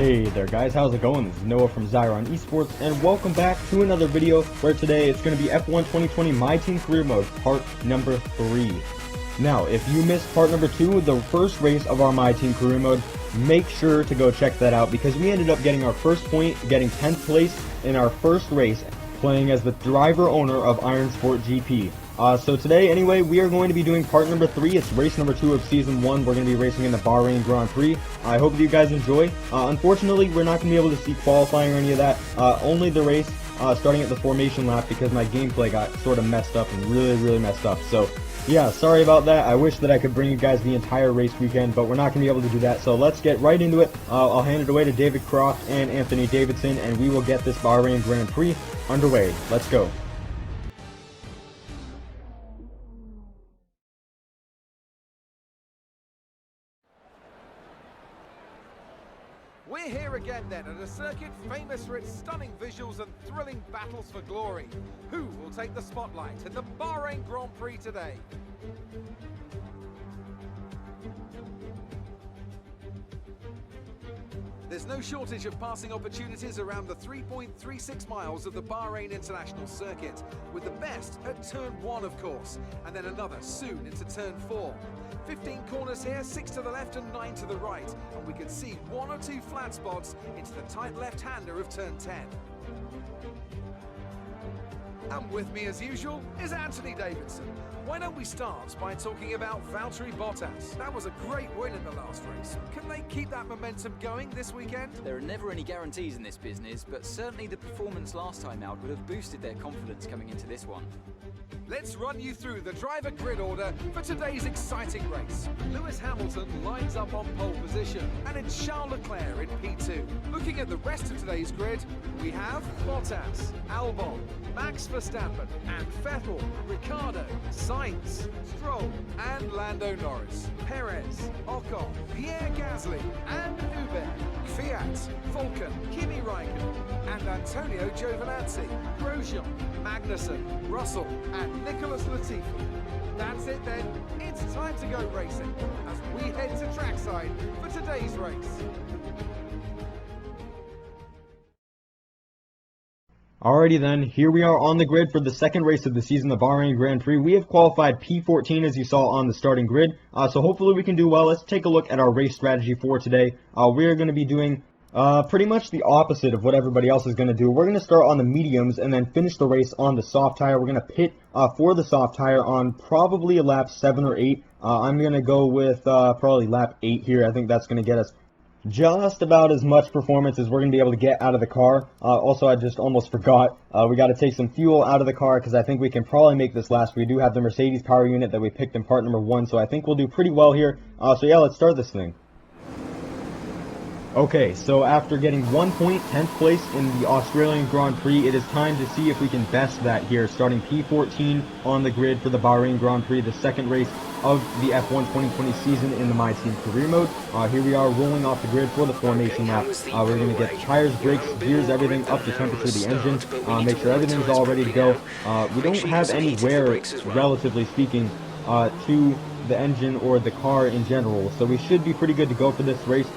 Hey there guys, how's it going? This is Noah from Bahrain eSports, and welcome back to another video where today it's going to be F1 2020 My Team Career Mode, part number 3. Now, if you missed part number 2, the first race of our My Team Career Mode, make sure to go check that out because we ended up getting our first point, getting 10th place in our first race, playing as the driver owner of Iron Sport GP. So today, anyway, we are going to be doing part number 3. It's race number 2 of season 1. We're going to be racing in the Bahrain Grand Prix. I hope that you guys enjoy. Unfortunately, we're not going to be able to see qualifying or any of that. Only the race, starting at the formation lap, because my gameplay got sort of messed up and really messed up. So, yeah, sorry about that. I wish that I could bring you guys the entire race weekend, but we're not going to be able to do that. So let's get right into it. I'll hand it away to David Croft and Anthony Davidson, and we will get this Bahrain Grand Prix underway. Let's go. We're here again then at a circuit famous for its stunning visuals and thrilling battles for glory. Who will take the spotlight in the Bahrain Grand Prix today? There's no shortage of passing opportunities around the 3.36 miles of the Bahrain International Circuit, with the best at turn 1 of course, and then another soon into turn 4. 15 corners here, 6 to the left and 9 to the right, and we can see 1 or 2 flat spots into the tight left-hander of turn 10. And with me as usual is Anthony Davidson. Why don't we start by talking about Valtteri Bottas? That was a great win in the last race. Can they keep that momentum going this weekend? There are never any guarantees in this business, but certainly the performance last time out would have boosted their confidence coming into this one. Let's run you through the driver grid order for today's exciting race. Lewis Hamilton lines up on pole position, and it's Charles Leclerc in P2. Looking at the rest of today's grid, we have Bottas, Albon, Max Verstappen, and Vettel, Ricciardo, Sainz, Stroll, and Lando Norris, Perez, Ocon, Pierre Gasly, and Hubert, Fiat, Vulcan, Kimi Raikkonen, and Antonio Giovinazzi, Grosjean, Magnussen, Russell, and Nicholas Latifi. That's it then, it's time to go racing as we head to trackside for today's race. Alrighty then, here we are on the grid for the second race of the season, the Bahrain Grand Prix. We have qualified P14 as you saw on the starting grid, so hopefully we can do well. Let's take a look at our race strategy for today. We are going to be doing pretty much the opposite of what everybody else is going to do. We're going to start on the mediums and then finish the race on the soft tire. We're going to pit for the soft tire on probably a lap 7 or 8. I'm going to go with probably lap 8 here. I think that's going to get us just about as much performance as we're going to be able to get out of the car. Also, I just almost forgot, we got to take some fuel out of the car because I think we can probably make this last. We do have the Mercedes power unit that we picked in part number 1, so I think we'll do pretty well here. So yeah, let's start this thing. Okay, so after getting 1 point, 10th place in the Australian Grand Prix, it is time to see if we can best that here, starting P14 on the grid for the Bahrain Grand Prix, the second race of the F1 2020 season in the My Team Career Mode. Here we are rolling off the grid for the formation lap. We're going to get tires, brakes, gears, everything up to temperature of the engine, make sure everything's all ready to go. We don't have any wear, relatively speaking, to the engine or the car in general, so we should be pretty good to go for this race.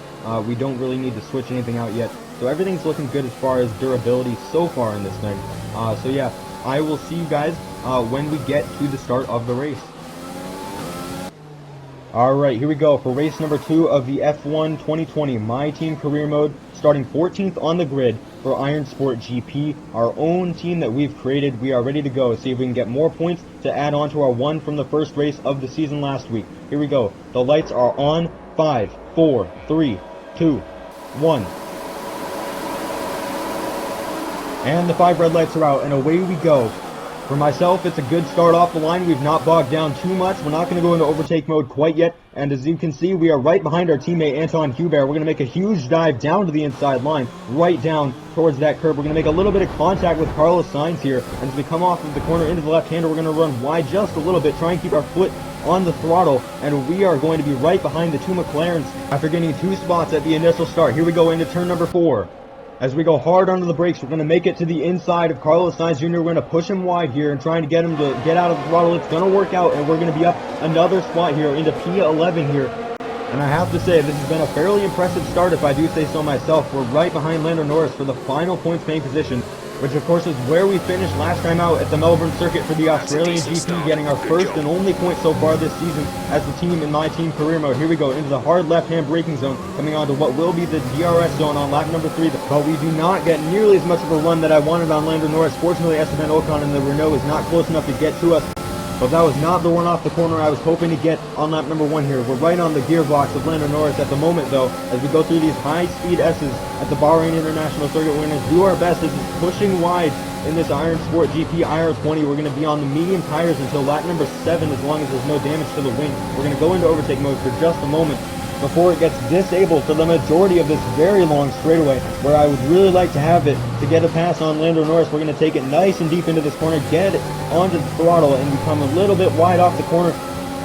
We don't really need to switch anything out yet, so everything's looking good as far as durability so far in this thing. So yeah, I will see you guys when we get to the start of the race. Alright, here we go for race number 2 of the F1 2020 My Team Career Mode, starting 14th on the grid for Iron Sport GP, our own team that we've created. We are ready to go, see if we can get more points to add on to our 1 from the first race of the season last week. Here we go, the lights are on, 5, 4, 3, 2, 1. And the 5 red lights are out, and away we go. For myself, it's a good start off the line. We've not bogged down too much. We're not going to go into overtake mode quite yet. And as you can see, we are right behind our teammate Anton Hubert. We're going to make a huge dive down to the inside line, right down towards that curb. We're going to make a little bit of contact with Carlos Sainz here. And as we come off of the corner into the left-hander, we're going to run wide just a little bit, try and keep our foot on the throttle, and we are going to be right behind the 2 McLarens after getting 2 spots at the initial start. Here we go into turn number 4. As we go hard under the brakes, we're going to make it to the inside of Carlos Sainz Jr. We're going to push him wide here and trying to get him to get out of the throttle. It's going to work out, and we're going to be up another spot here into P11 here. And I have to say, this has been a fairly impressive start if I do say so myself. We're right behind Lando Norris for the final points paying position, which of course is where we finished last time out at the Melbourne circuit for the Australian GP, getting our first and only point so far this season as the team in my team career mode. Here we go into the hard left-hand braking zone, coming on to what will be the DRS zone on lap number 3, but we do not get nearly as much of a run that I wanted on Lando Norris. Fortunately, Esteban Ocon in the Renault is not close enough to get to us, but that was not the one off the corner I was hoping to get on lap number 1 here. We're right on the gearbox of Lando Norris at the moment, though, as we go through these high-speed S's at the Bahrain International Circuit. We're going to do our best as it's pushing wide in this Iron Sport GP IR20. We're going to be on the medium tires until lap number 7, as long as there's no damage to the wing. We're going to go into overtake mode for just a moment before it gets disabled for the majority of this very long straightaway, where I would really like to have it to get a pass on Lando Norris. We're going to take it nice and deep into this corner, get it onto the throttle, and become a little bit wide off the corner,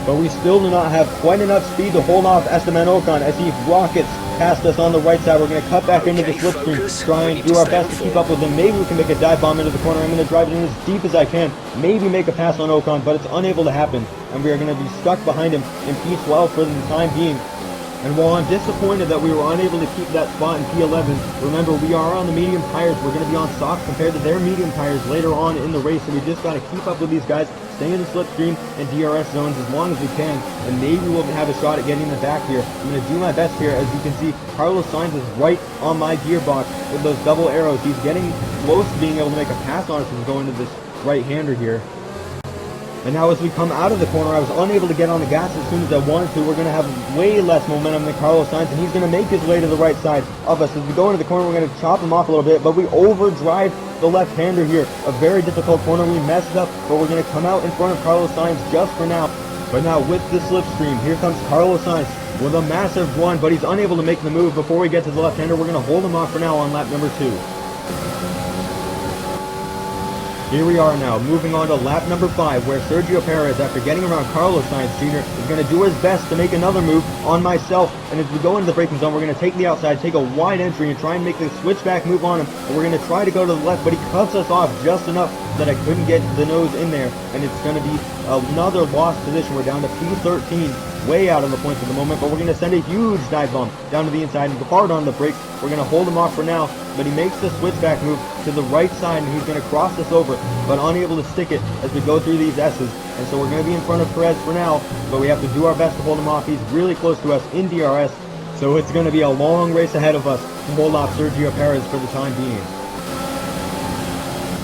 but we still do not have quite enough speed to hold off Esteban Ocon as he rockets past us on the right side. We're going to cut back into the slipstream, try and do our best to keep up with him. Maybe we can make a dive bomb into the corner. I'm going to drive it in as deep as I can, maybe make a pass on Ocon, but it's unable to happen, and we are going to be stuck behind him in P12 for the time being. And while I'm disappointed that we were unable to keep that spot in P11, remember, we are on the medium tires. We're going to be on softs compared to their medium tires later on in the race, so we just got to keep up with these guys, stay in the slipstream and DRS zones as long as we can, and maybe we'll have a shot at getting in the back here. I'm going to do my best here. As you can see, Carlos Sainz is right on my gearbox with those double arrows. He's getting close to being able to make a pass on us as we go into this right-hander here. And now as we come out of the corner, I was unable to get on the gas as soon as I wanted to. We're going to have way less momentum than Carlos Sainz, and he's going to make his way to the right side of us. As we go into the corner, we're going to chop him off a little bit, but we overdrive the left-hander here. A very difficult corner. We messed up, but we're going to come out in front of Carlos Sainz just for now. But now with the slipstream, here comes Carlos Sainz with a massive run, but he's unable to make the move before we get to the left-hander. We're going to hold him off for now on lap number 2. Here we are now, moving on to lap number 5, where Sergio Perez, after getting around Carlos Sainz Jr., is going to do his best to make another move on myself. And as we go into the braking zone, we're going to take the outside, take a wide entry, and try and make the switchback move on him. And we're going to try to go to the left, but he cuts us off just enough that I couldn't get the nose in there. And it's going to be another lost position. We're down to P13, way out of the points at the moment, but we're going to send a huge dive bomb down to the inside and hard on the brakes. We're going to hold him off for now, but he makes the switchback move to the right side, and he's going to cross us over, but unable to stick it as we go through these S's. And so we're going to be in front of Perez for now, but we have to do our best to hold him off. He's really close to us in DRS, so it's going to be a long race ahead of us to hold off Sergio Perez for the time being.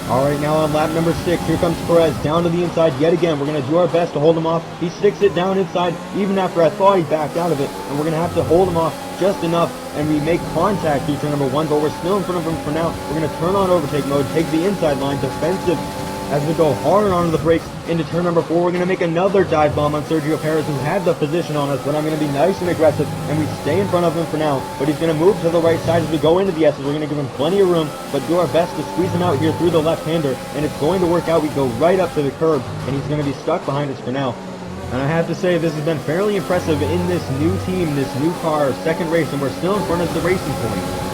Alright, now on lap number 6, here comes Perez down to the inside yet again. We're going to do our best to hold him off. He sticks it down inside even after I thought he backed out of it, and we're going to have to hold him off just enough, and we make contact through turn number 1, but we're still in front of him for now. We're going to turn on overtake mode, take the inside line, defensive, as we go hard onto the brakes into turn number 4. We're going to make another dive bomb on Sergio Perez, who had the position on us, but I'm going to be nice and aggressive, and we stay in front of him for now. But he's going to move to the right side as we go into the S's. We're going to give him plenty of room, but do our best to squeeze him out here through the left-hander, and it's going to work out. We go right up to the curb, and he's going to be stuck behind us for now. And I have to say, this has been fairly impressive in this new team, this new car, second race, and we're still in front of the racing point.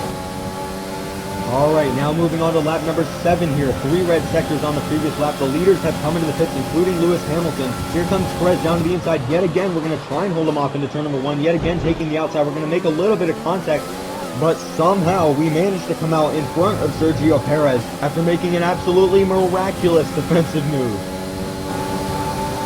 Alright, now moving on to lap number 7 here. 3 red sectors on the previous lap. The leaders have come into the pits, including Lewis Hamilton. Here comes Perez down to the inside. Yet again, we're going to try and hold him off into turn number 1. Yet again, taking the outside. We're going to make a little bit of contact, but somehow we managed to come out in front of Sergio Perez after making an absolutely miraculous defensive move.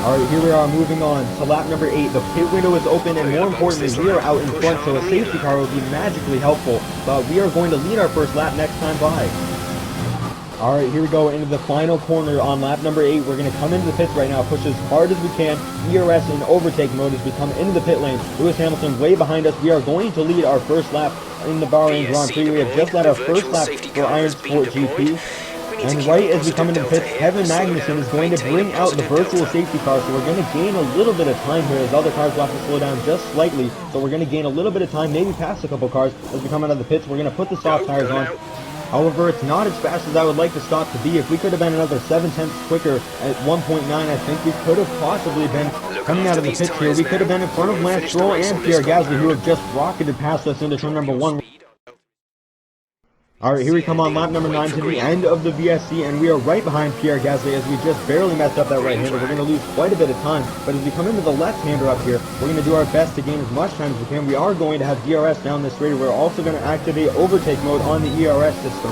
Alright, here we are moving on to lap number 8. The pit window is open, and more importantly, we are out in front, so a safety car will be magically helpful. But we are going to lead our first lap next time by. Alright, here we go into the final corner on lap number 8. We're going to come into the pits right now, push as hard as we can, DRS in overtake mode as we come into the pit lane. Lewis Hamilton way behind us. We are going to lead our first lap in the Bahrain Grand Prix. We have just led our first lap for Iron Sport GP. And right as we come into the pits, Kevin Magnussen is going to bring out the virtual safety car, so we're going to gain a little bit of time here as other cars will have to slow down just slightly. So we're going to gain a little bit of time, maybe pass a couple cars as we come out of the pits. We're going to put the soft tires on. However, it's not as fast as I would like the stop to be. If we could have been another 7/10 quicker at 1.9, I think we could have possibly been coming out of the pits here. We could have been in front of Lance Stroll and Pierre Gasly, who have just rocketed past us into turn number 1. Alright, here we come on lap number 9 to the end of the VSC, and we are right behind Pierre Gasly as we just barely messed up that right-hander. We're going to lose quite a bit of time, but as we come into the left-hander up here, we're going to do our best to gain as much time as we can. We are going to have DRS down this straight. We're also going to activate overtake mode on the ERS system.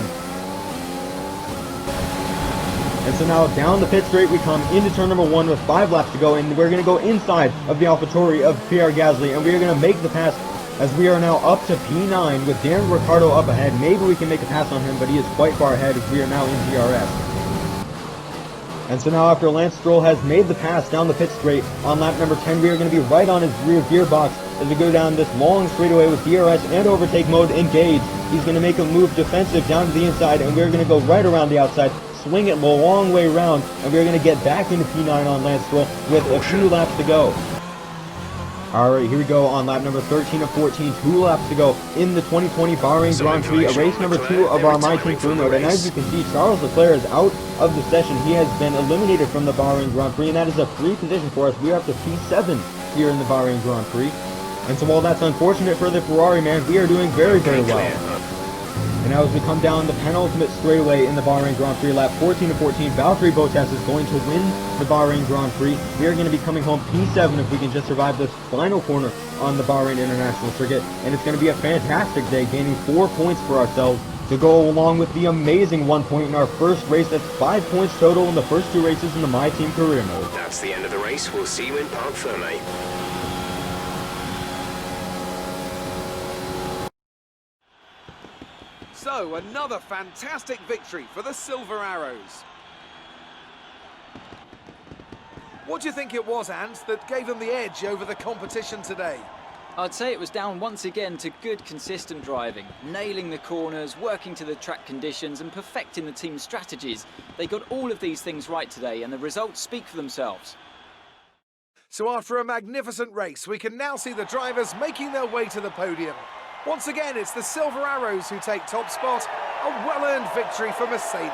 And so now down the pit straight we come into turn number 1 with 5 laps to go, and we're going to go inside of the AlphaTauri of Pierre Gasly, and we are going to make the pass as we are now up to P9 with Darren Ricciardo up ahead. Maybe we can make a pass on him, but he is quite far ahead as we are now in DRS. And so now after Lance Stroll has made the pass down the pit straight on lap number 10, we are going to be right on his rear gearbox as we go down this long straightaway with DRS and overtake mode engaged. He's going to make a move defensive down to the inside, and we're going to go right around the outside, swing it the long way around, and we're going to get back into P9 on Lance Stroll with a few laps to go. Alright, here we go on lap number 13 of 14, 2 laps to go in the 2020 Bahrain Grand Prix, a race number 2 of our My Team Career Mode. And as you can see, Charles Leclerc is out of the session. He has been eliminated from the Bahrain Grand Prix, and that is a free position for us. We are up to P7 here in the Bahrain Grand Prix. And so while that's unfortunate for the Ferrari man, we are doing very, very well. And now as we come down the penultimate straightaway in the Bahrain Grand Prix, lap 14 of 14, Valtteri Bottas is going to win the Bahrain Grand Prix. We are going to be coming home P7 if we can just survive this final corner on the Bahrain International Circuit. And it's going to be a fantastic day, gaining 4 points for ourselves to go along with the amazing 1 point in our first race. That's 5 points total in the first 2 races in the My Team Career Mode. That's the end of the race. We'll see you in Parc Fermé. So, another fantastic victory for the Silver Arrows. What do you think it was, Ant, that gave them the edge over the competition today? I'd say it was down once again to good, consistent driving, nailing the corners, working to the track conditions and perfecting the team's strategies. They got all of these things right today, and the results speak for themselves. So after a magnificent race, we can now see the drivers making their way to the podium. Once again, it's the Silver Arrows who take top spot, a well-earned victory for Mercedes.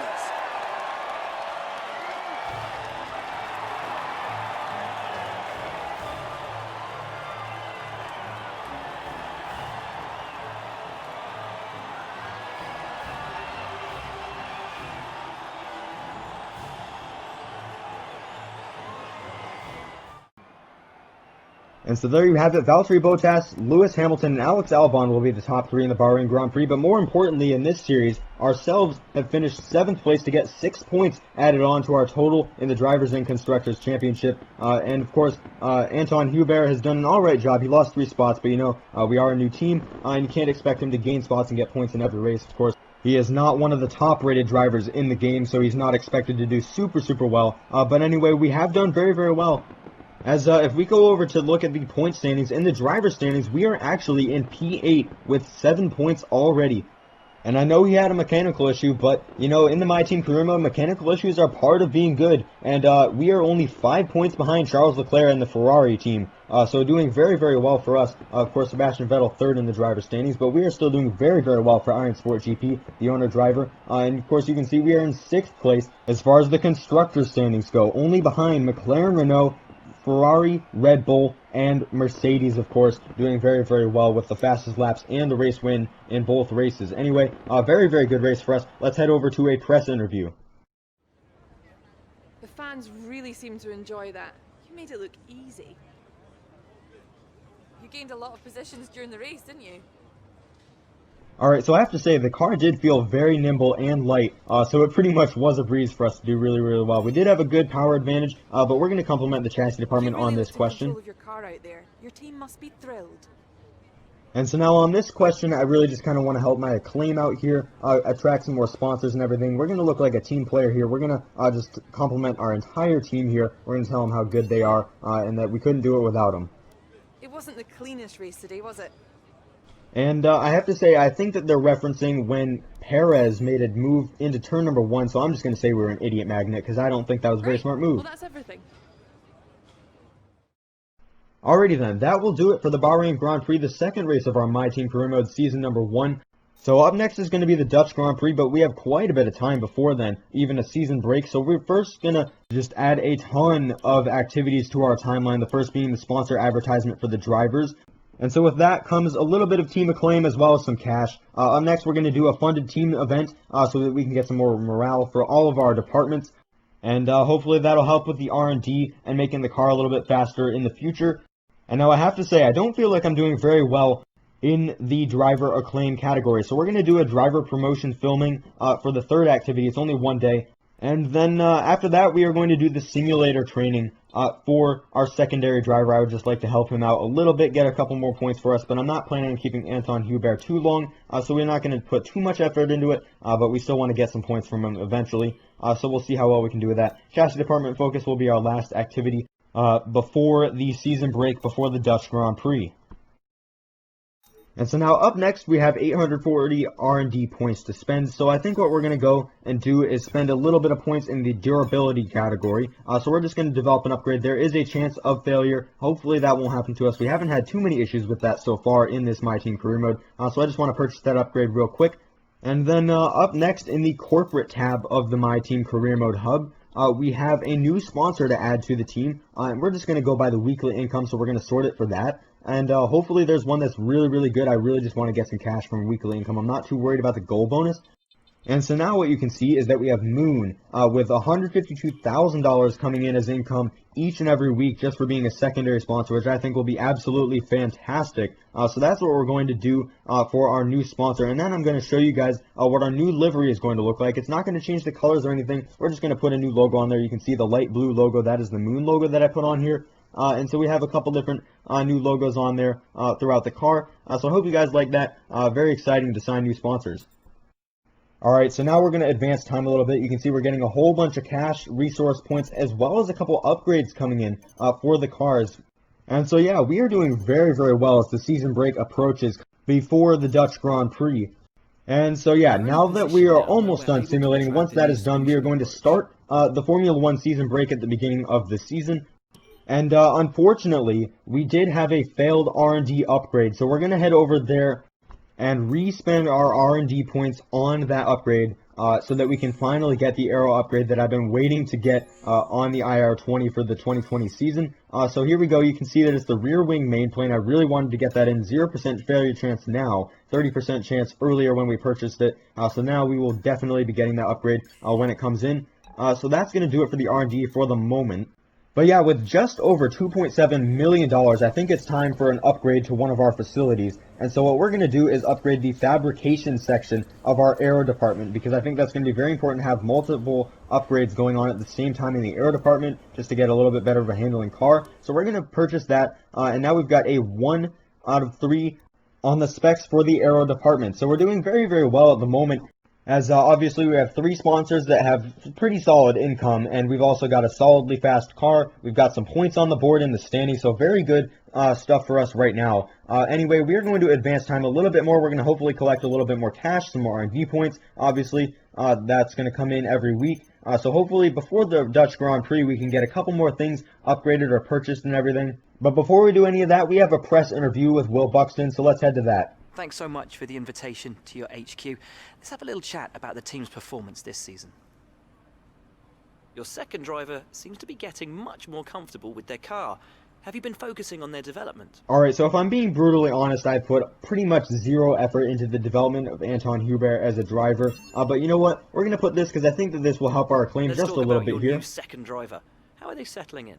And so there you have it. Valtteri Bottas, Lewis Hamilton, and Alex Albon will be the top 3 in the Bahrain Grand Prix. But more importantly, in this series, ourselves have finished 7th place to get 6 points added on to our total in the Drivers' and Constructors' Championship. And of course, Anton Hubert has done an alright job. He lost 3 spots, but you know, we are a new team, and you can't expect him to gain spots and get points in every race, of course. He is not one of the top-rated drivers in the game, so he's not expected to do super well. But anyway, we have done very well. As if we go over to look at the point standings, in the driver standings, we are actually in P8 with 7 points already. And I know he had a mechanical issue, but, you know, in the My Team Career Mode, mechanical issues are part of being good. And we are only 5 points behind Charles Leclerc and the Ferrari team. So doing very well for us. Of course, Sebastian Vettel 3rd in the driver standings, but we are still doing very well for Iron Sport GP, the owner driver. And of course, you can see we are in 6th place as far as the constructor standings go, only behind McLaren, Renault, Ferrari, Red Bull, and Mercedes, of course, doing very well with the fastest laps and the race win in both races. Anyway, a very good race for us. Let's head over to a press interview. The fans really seem to enjoy that. You made it look easy. You gained a lot of positions during the race, didn't you? Alright, so I have to say, the car did feel very nimble and light, so it pretty much was a breeze for us to do really well. We did have a good power advantage, but we're going to compliment the chassis department on this question. Of your car out there. Your team must be thrilled. And so now on this question, I really just kind of want to help my Acclaim out here, attract some more sponsors and everything. We're going to look like a team player here. We're going to just compliment our entire team here. We're going to tell them how good they are, and that we couldn't do it without them. It wasn't the cleanest race today, was it? And I have to say, I think that they're referencing when Perez made a move into turn number 1, so I'm just going to say we were an idiot magnet, because I don't think that was a very smart move. Well, that's everything. Alrighty then, that will do it for the Bahrain Grand Prix, the second race of our My Team Career Mode season number 1. So up next is going to be the Dutch Grand Prix, but we have quite a bit of time before then, even a season break, so we're first going to just add a ton of activities to our timeline, the first being the sponsor advertisement for the drivers. And so with that comes a little bit of team acclaim as well as some cash. Up next, we're going to do a funded team event so that we can get some more morale for all of our departments. And hopefully that'll help with the R&D and making the car a little bit faster in the future. And now I have to say, I don't feel like I'm doing very well in the driver acclaim category. So we're going to do a driver promotion filming for the third activity. It's only one day. And then after that, we are going to do the simulator training for our secondary driver. I would just like to help him out a little bit, get a couple more points for us, but I'm not planning on keeping Anton Hubert too long, so we're not going to put too much effort into it, but we still want to get some points from him eventually, so we'll see how well we can do with that. Chassis department focus will be our last activity before the season break, before the Dutch Grand Prix. And so now up next we have 840 R&D points to spend. So I think what we're going to go and do is spend a little bit of points in the durability category. So we're just going to develop an upgrade. There is a chance of failure. Hopefully that won't happen to us. We haven't had too many issues with that so far in this My Team Career Mode. So I just want to purchase that upgrade real quick. And then up next in the corporate tab of the My Team Career Mode hub, we have a new sponsor to add to the team. And we're just going to go by the weekly income, so we're going to sort it for that. And hopefully there's one that's really good. I really just want to get some cash from weekly income. I'm not too worried about the goal bonus. And so now what you can see is that we have Moon with $152,000 coming in as income each and every week just for being a secondary sponsor, which I think will be absolutely fantastic. So that's what we're going to do for our new sponsor. And then I'm going to show you guys what our new livery is going to look like. It's not going to change the colors or anything. We're just going to put a new logo on there. You can see the light blue logo. That is the Moon logo that I put on here. And so we have a couple different new logos on there throughout the car. So I hope you guys like that. Very exciting to sign new sponsors. Alright, so now we're going to advance time a little bit. You can see we're getting a whole bunch of cash, resource points, as well as a couple upgrades coming in for the cars. And so yeah, we are doing very well as the season break approaches before the Dutch Grand Prix. And so yeah, now that we are almost done simulating, once that is done, we are going to start the Formula 1 season break at the beginning of the season. And unfortunately, we did have a failed R&D upgrade, so we're going to head over there and re-spend our R&D points on that upgrade so that we can finally get the aero upgrade that I've been waiting to get on the IR20 for the 2020 season. So here we go. You can see that it's the rear wing main plane. I really wanted to get that in. 0% failure chance now, 30% chance earlier when we purchased it. So now we will definitely be getting that upgrade when it comes in. So that's going to do it for the R&D for the moment. But yeah, with just over $2.7 million, I think it's time for an upgrade to one of our facilities. And so what we're going to do is upgrade the fabrication section of our aero department, because I think that's going to be very important to have multiple upgrades going on at the same time in the aero department, just to get a little bit better of a handling car. So we're going to purchase that, and now we've got a 1 out of 3 on the specs for the aero department. So we're doing very well at the moment. As obviously we have 3 sponsors that have pretty solid income, and we've also got a solidly fast car. We've got some points on the board in the standings, so very good stuff for us right now. Anyway, we are going to advance time a little bit more. We're going to hopefully collect a little bit more cash, some more R&D points. Obviously, that's going to come in every week. So hopefully before the Dutch Grand Prix, we can get a couple more things upgraded or purchased and everything. But before we do any of that, we have a press interview with Will Buxton, so let's head to that. Thanks so much for the invitation to your HQ. Let's have a little chat about the team's performance this season. Your second driver seems to be getting much more comfortable with their car. Have you been focusing on their development? Alright, so if I'm being brutally honest, I put pretty much 0 effort into the development of Anton Hubert as a driver. But you know what? We're going to put this because I think that this will help our acclaim just a little bit here. New second driver. How are they settling in?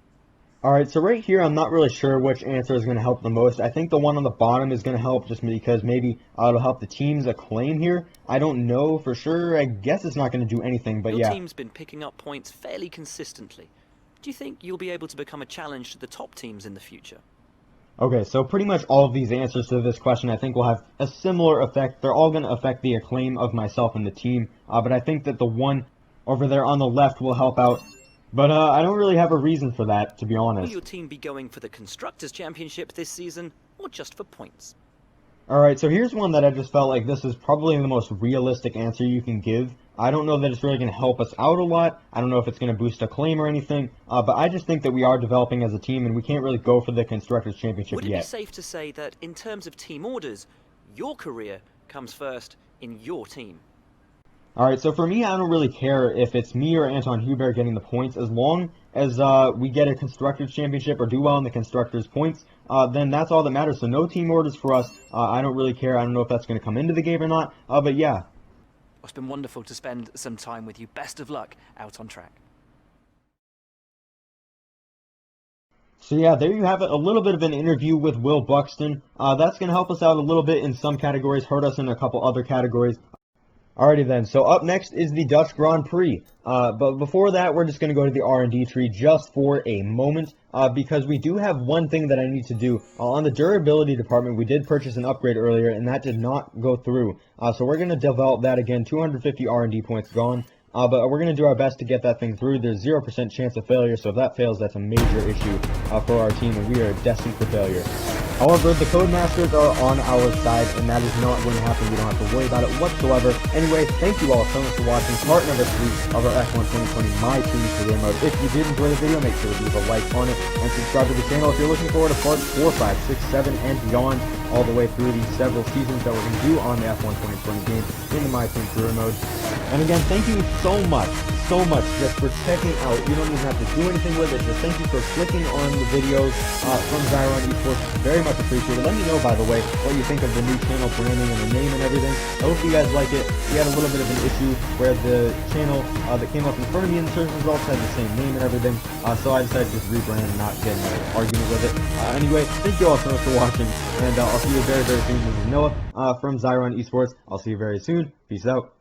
Alright, so right here, I'm not really sure which answer is going to help the most. I think the one on the bottom is going to help just because maybe it'll help the team's acclaim here. I don't know for sure. I guess it's not going to do anything, but yeah. Your team's been picking up points fairly consistently. Do you think you'll be able to become a challenge to the top teams in the future? Okay, so pretty much all of these answers to this question I think will have a similar effect. They're all going to affect the acclaim of myself and the team, but I think that the one over there on the left will help out. But I don't really have a reason for that, to be honest. Will your team be going for the Constructors' Championship this season, or just for points? Alright, so here's one that I just felt like this is probably the most realistic answer you can give. I don't know that it's really going to help us out a lot. I don't know if it's going to boost acclaim or anything. But I just think that we are developing as a team, and we can't really go for the Constructors' Championship yet. Would it be safe to say that, in terms of team orders, your career comes first in your team? Alright, so for me, I don't really care if it's me or Anton Hubert getting the points, as long as we get a Constructors Championship or do well in the Constructors points, then that's all that matters. So no team orders for us. I don't really care. I don't know if that's going to come into the game or not, but yeah. It's been wonderful to spend some time with you. Best of luck out on track. So yeah, there you have it, a little bit of an interview with Will Buxton. That's going to help us out a little bit in some categories, hurt us in a couple other categories. Alrighty then, so up next is the Dutch Grand Prix. But before that, we're just going to go to the R&D tree just for a moment, because we do have one thing that I need to do. On the durability department, we did purchase an upgrade earlier, and that did not go through. So we're going to develop that again, 250 R&D points gone. But we're going to do our best to get that thing through. There's 0% chance of failure, so if that fails, that's a major issue for our team, and we are destined for failure. However, the Codemasters are on our side, and that is not going to happen. We don't have to worry about it whatsoever. Anyway, thank you all so much for watching part number 3 of our F1 2020 My Team Career Mode. If you did enjoy the video, make sure to leave a like on it and subscribe to the channel if you're looking forward to parts 4, 5, 6, 7, and beyond, all the way through these several seasons that we're going to do on the F1 2020 game in the My Team Career Mode. And again, thank you so much just for checking out. You don't even have to do anything with it. Just thank you for clicking on the videos from Zyron eSports. Very much appreciated. Let me know, by the way, what you think of the new channel branding and the name and everything. I hope you guys like it. We had a little bit of an issue where the channel that came up in front of me in the search results had the same name and everything. So I decided to just rebrand and not get in an argument with it. Anyway, thank you all so much for watching, and I'll see you very, very soon. This is Noah from Zyron eSports. I'll see you very soon. Peace out.